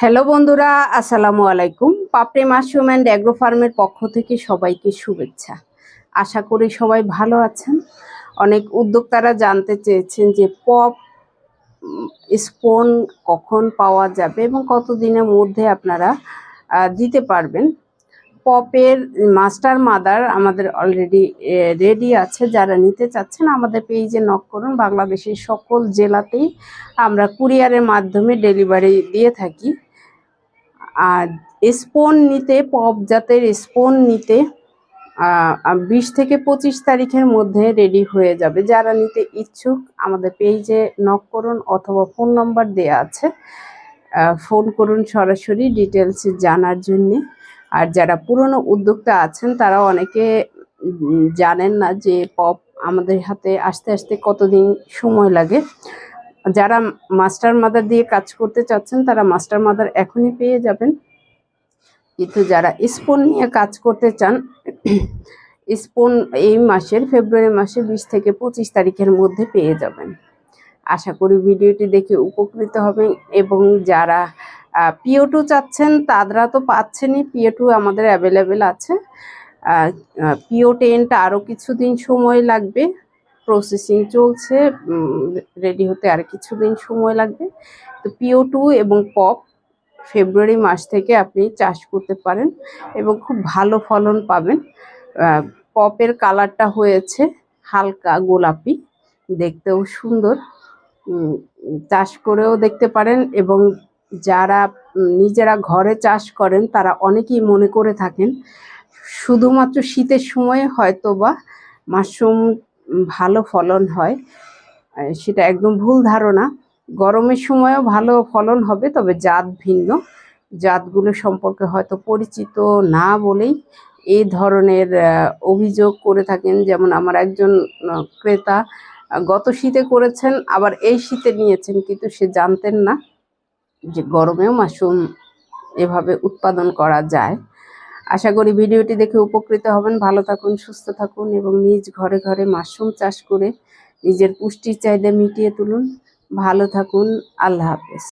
Hello বন্ধুরা, আসসালামু আলাইকুম। পাপড়ি মাশরুম অ্যান্ড অ্যাগ্রো ফার্মের পক্ষ থেকে সবাইকে শুভেচ্ছা। আশা করি সবাই ভালো আছেন। অনেক উদ্যোক্তারা জানতে চেয়েছেন যে পপ স্পন কখন পাওয়া যাবে এবং কতদিনের মধ্যে আপনারা দিতে পারবেন। পপের মাস্টার মাদার আমাদের অলরেডি রেডি আছে। যারা নিতে চাচ্ছেন আমাদের পেজে নক করুন। বাংলাদেশের সকল জেলাতেই আমরা কুরিয়ারের মাধ্যমে ডেলিভারি দিয়ে থাকি। আর স্পন নিতে, পপ জাতের স্পন নিতে 20 থেকে 25 তারিখের মধ্যে রেডি হয়ে যাবে। যারা নিতে ইচ্ছুক আমাদের পেজে নক করুন অথবা ফোন নাম্বার দেয়া আছে, ফোন করুন সরাসরি ডিটেলস জানার জন্যে। আর যারা পুরনো উদ্যোক্তা আছেন তারা অনেকে জানেন না যে পপ আমাদের হাতে আসতে আসতে কতদিন সময় লাগে। যারা মাস্টার মাদার দিয়ে কাজ করতে চাচ্ছেন তারা মাস্টার মাদার এখনই পেয়ে যাবেন, কিন্তু যারা স্পন নিয়ে কাজ করতে চান স্পন এই মাসের ফেব্রুয়ারি মাসে 20 থেকে 25 তারিখের মধ্যে পেয়ে যাবেন। আশা করি ভিডিওটি দেখে উপকৃত হবেন। এবং যারা PO2 চাচ্ছেন তারা তো পাচ্ছেনই, PO2 আমাদের অ্যাভেলেবেল আছে। PO10টা আরও কিছুদিন সময় লাগবে, প্রসেসিং চলছে, রেডি হতে আর কিছুদিন সময় লাগবে। তো PO2 এবং পপ ফেব্রুয়ারি মাস থেকে আপনি চাষ করতে পারেন এবং খুব ভালো ফলন পাবেন। পপের কালারটা হয়েছে হালকা গোলাপি, দেখতেও সুন্দর। চাষ করেও দেখতে পারেন। এবং যারা নিজেরা ঘরে চাষ করেন তারা অনেকেই মনে করে থাকেন শুধুমাত্র শীতের সময় হয়তো বা মাশরুম ভালো ফলন হয়, সেটা একদম ভুল ধারণা। গরমের সময়ও ভালো ফলন হবে, তবে জাত ভিন্ন। জাতগুলো সম্পর্কে হয়তো পরিচিত না বলেই এই ধরনের অভিযোগ করে থাকেন। যেমন আমার একজন ক্রেতা গত শীতে করেছেন, আবার এই শীতে নিয়েছেন, কিন্তু সে জানতেন না যে গরমেও মাশরুম এভাবে উৎপাদন করা যায়। আশা করি ভিডিওটি দেখে উপকৃত হবেন। ভালো থাকুন, সুস্থ থাকুন এবং নিজ ঘরে ঘরে মাশরুম চাষ করে নিজের পুষ্টির চাহিদা মিটিয়ে তুলুন। ভালো থাকুন, আল্লাহ হাফেজ।